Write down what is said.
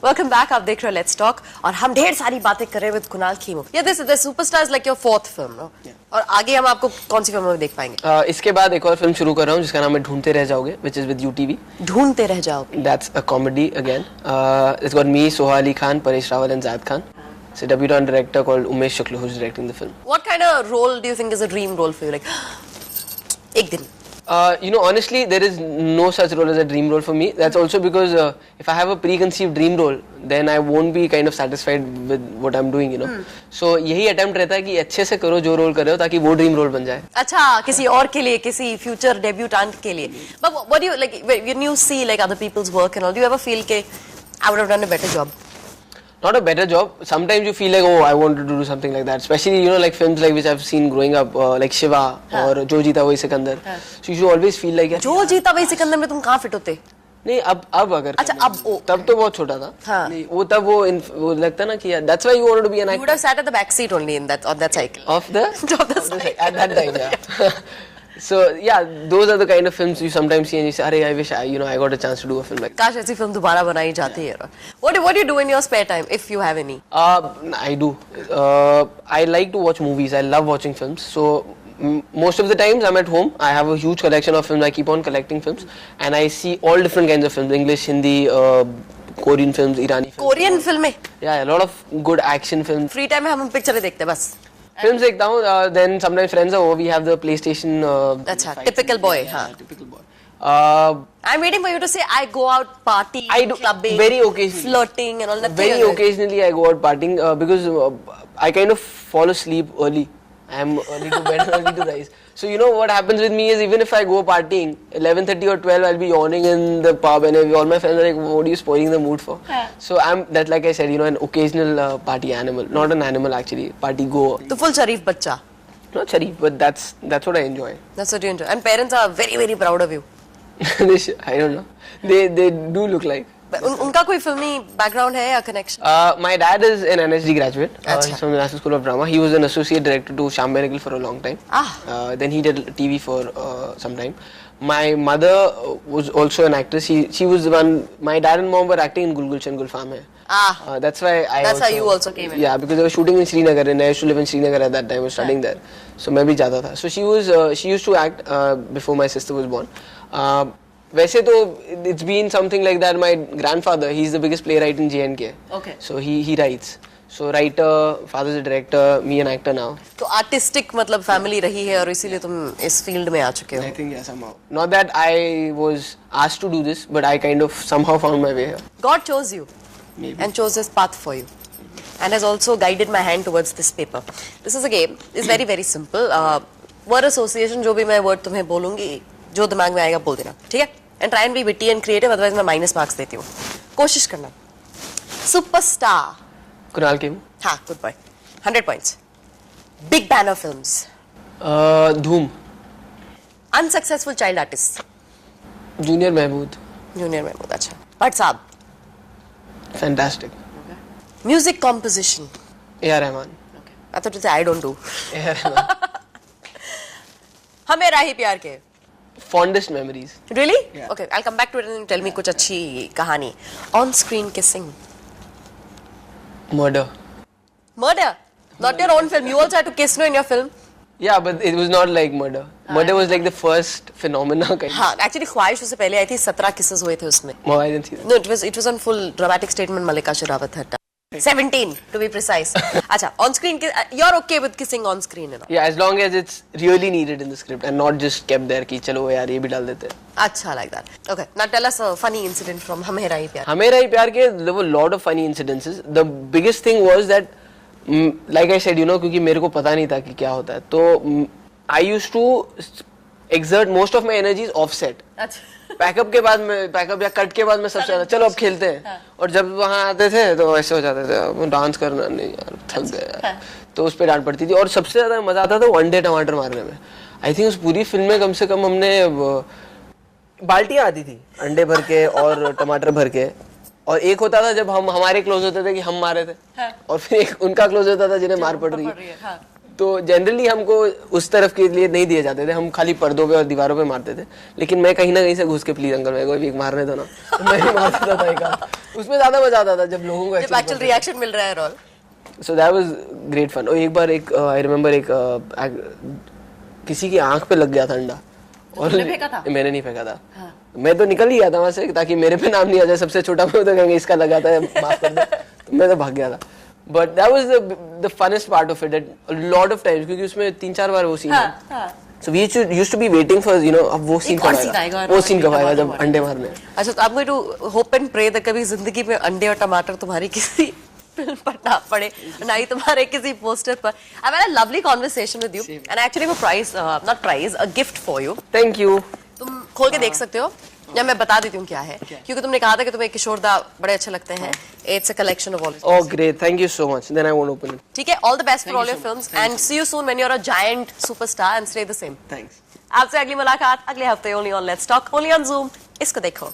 Welcome back. आप देख रहे हो लेट्स टॉक और हम ढेर सारी बातें कर रहे हैं विद कुणाल खेमू। ये this superstar is like your fourth film no, और आगे हम आपको कौन सी फिल्म में देख पाएंगे? इसके बाद एक और फिल्म शुरू कर रहा हूँ जिसका नाम है ढूंढते रह जाओगे, which is with UTV. ढूंढते रह जाओगे। That's a comedy again. It's got me, Soha Ali Khan, Paresh Rawal and Zaid Khan. It's a debutant director called Umesh Shukla who's directing the film. What kind of role do you think is a dream role for you? Like एक दिन honestly, there is no such role as a dream role for me. That's also because if I have a preconceived dream role, then I won't be kind of satisfied with what I'm doing, So यही attempt रहता है कि अच्छे से करो जो role कर रहे हो ताकि वो ड्रीम रोल बन जाए. अच्छा, किसी और के लिए, किसी फ्यूचर डेब्यूटेंट के लिए. But what do you like when you see like other people's work and all? Do you ever feel कि I would have done a better job? Not a better job. Sometimes you feel like, oh, I wanted to do something like that. Especially, like films like which I've seen growing up, like Shiva or Jo Jeeta Wahi Sikandar. So you should always feel like, जो जीता वही सिकंदर में तुम कहाँ fit होते? नहीं अब अगर अच्छा अब तब तो बहुत छोटा था. हाँ. नहीं वो तब वो लगता ना कि that's why you wanted to be an actor. You would have sat at the back seat only in that on that cycle. Of the cycle. At that time, yeah. So yeah, those are the kind of films you sometimes see and you say, "Arey, I wish I got a chance to do a film like that." काश ऐसी film दोबारा बनाई जाती है. What do you do in your spare time if you have any? I do. I like to watch movies. I love watching films. So most of the times I'm at home. I have a huge collection of films. I keep on collecting films, and I see all different kinds of films: English, Hindi, Korean films, Irani films. Korean फिल्में? Yeah, a lot of good action films. Free time में हम पिक्चरें देखते हैं बस. Films देखता हूँ. Then sometimes friends are over. We have the PlayStation. अच्छा, typical boy, हाँ. Typical boy. I'm waiting for you to say I go out partying, I do clubbing, very occasionally, flirting and all that. Very occasionally I go out partying because I kind of fall asleep early. I am early to bed and early to rise. So what happens with me is even if I go partying 11:30 or 12, I'll be yawning in the pub and all my friends are like, "What are you spoiling the mood for?" So I'm that, like I said, an occasional party animal, not an animal actually, party goer. तो full शरीफ बच्चा. Not sharif, but that's what I enjoy. That's what you enjoy. And parents are very very proud of you. I don't know. They do look like. उनका कोई फिल्मी background है या connection? My dad is an NSD graduate. Achha. He's from the National School of Drama. He was an associate director to Shyam Benegal for a long time. Then he did TV for some time. My mother was also an actress. She was the one. My dad and mom were acting in Gul Gulshan Gulfam Hai. That's why That's how you also came in. Yeah, because they were shooting in Srinagar and I used to live in Srinagar at that time. I was studying there. So मैं भी जाता था. So she used to act before my sister was born. वैसे तो it's been something like that. My grandfather, he's the biggest playwright in JNK. Okay. So he writes. So writer, father's a director, me an actor now. तो artistic मतलब family रही है और इसीलिए तुम इस फील्ड में आ चुके हो. I think yeah, somehow. Not that I was asked to do this, but I kind of somehow found my way here. God chose you. Maybe. And chose this path for you. And has also guided my hand towards this paper. This is a game. It's very very simple. Word association जो भी मैं word तुम्हें बोलूँगी, जो दिमाग में आएगा बोल देना, ठीक है? And try and be witty and creative, otherwise मैं minus marks देती हूँ. कोशिश करना. Superstar. कुणाल खेमू. हाँ, good boy. 100 points. Big banner films. धूम. Unsuccessful child artist. Junior Mahmood. Junior Mahmood, अच्छा. Bhatt साहब. Fantastic. Music composition. A.R. Rahman. Okay. I thought you said I don't do. A.R. Rahman. हमें राही प्यार के. Fondest memories. Really? Yeah. Okay, I'll come back to it and tell me कुछ अच्छी कहानी. On screen kissing. Murder. Murder. Not your own film. You also had to kiss in your film. Yeah, but it was not like murder. Murder was like the first phenomena kind of. हाँ, actually ख्वाहिश उससे पहले आई थी. 17 kisses हुए थे उसमें. Oh, I didn't see that. No, it was on full dramatic statement. Malika Sherawat had done. 17 to be precise. अच्छा, on screen you're okay with kissing on screen, Yeah, as long as it's really needed in the script and not just kept there कि चलो यार ये भी डाल देते हैं. अच्छा, like that. Okay, now tell us a funny incident from हमें राही प्यार. हमें राही प्यार के there were a lot of funny incidences. The biggest thing was that like I said, क्योंकि मेरे को पता नहीं था कि क्या होता है, तो I used to exert most of my energies offset. अच्छा. पैकअप या कट के बाद में सबसे ज्यादा चलो अब खेलते हैं. और जब वहाँ आते थे तो ऐसे हो जाते थे, डांस करना नहीं यार, थक गए यार. तो उस पर डांट पड़ती थी और सबसे ज्यादा मजा आता था वन डे टमाटर मारने में. आई थिंक उस पूरी फिल्म में कम से कम हमने बाल्टियां आती थी अंडे भर के और टमाटर भर के, और एक होता था जब हम हमारे क्लोज होते थे कि हम मारे थे, और फिर एक उनका क्लोज होता था जिन्हें मार पड़ रही है. तो जनरली हमको उस तरफ के लिए नहीं दिए जाते थे, हम खाली पर्दों पे और दीवारों पे मारते थे, लेकिन मैं कहीं ना कहीं से घुस के प्लीज अंकल मेरे को भी मारने दो ना, तो मैं ही मार देता था एक आध। उसमें ज्यादा मजा आता था जब लोगों को जब एक्चुअल रिएक्शन मिल रहा है role. So that was great fun. और एक बार आई रिमेम्बर किसी की आंख पे लग गया था अंडा और फेंका था? मैंने नहीं फेंका था। हाँ। मैं तो निकल ही गया था वहां से ताकि मेरे पे नाम नहीं आ जाए, सबसे छोटा मैं तो कहेंगे इसका लगा था, माफ कर दो, तो मैं तो भाग गया था। But that was the funniest part of it, that lot of times, क्योंकि उसमें 3-4 बार वो सीन है। So we used to be waiting for, you know, अब वो सीन कब आएगा, वो सीन कब आएगा जब अंडे मारने। अच्छा, तो आपको to hope and pray that कभी जिंदगी में अंडे और टमाटर तुम्हारी किसी फिल्म पर ना पड़े, ना ही तुम्हारे किसी पोस्टर पर। I've had a lovely conversation with you and I actually have a prize, not prize, a gift for you. Thank you. तुम खोल के देख सकते हो या मैं बता देती हूँ क्या है, क्योंकि तुमने कहा था कि तुम्हें किशोर दा बड़े अच्छे लगते हैं। It's a collection of all. Oh great, thank you so much. Then I won't open it. ठीक है, all the best for all your films and see you soon when you're a giant superstar and stay the same. Thanks. आपसे अगली मुलाकात अगले हफ्ते only on Let's Talk, only on Zoom. इसको देखो।